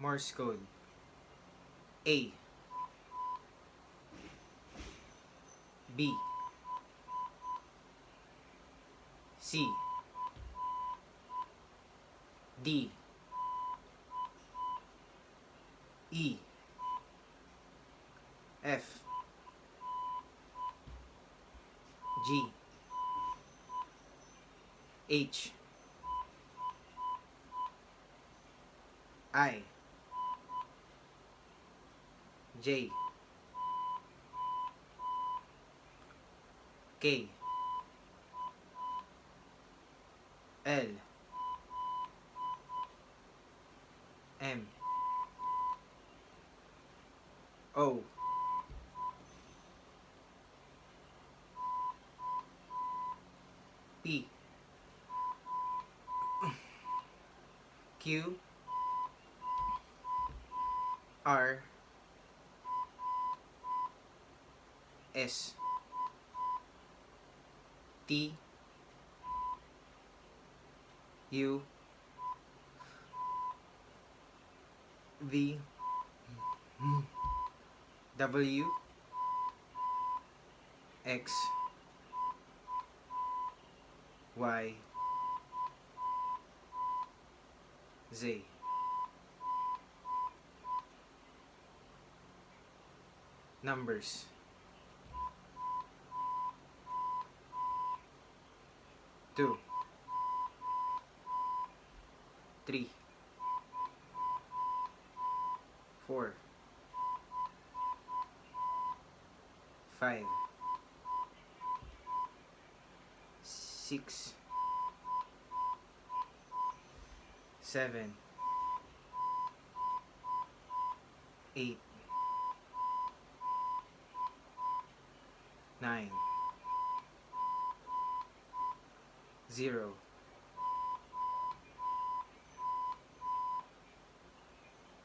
Morse code. A, B, C, D, E, F, G, H, I, J, K, L, M, O, P, Q, R, S, T, U, V, W, X, Y, Z. Numbers. 2, 3, 4, 5, 6, 7, 8, 9, 0,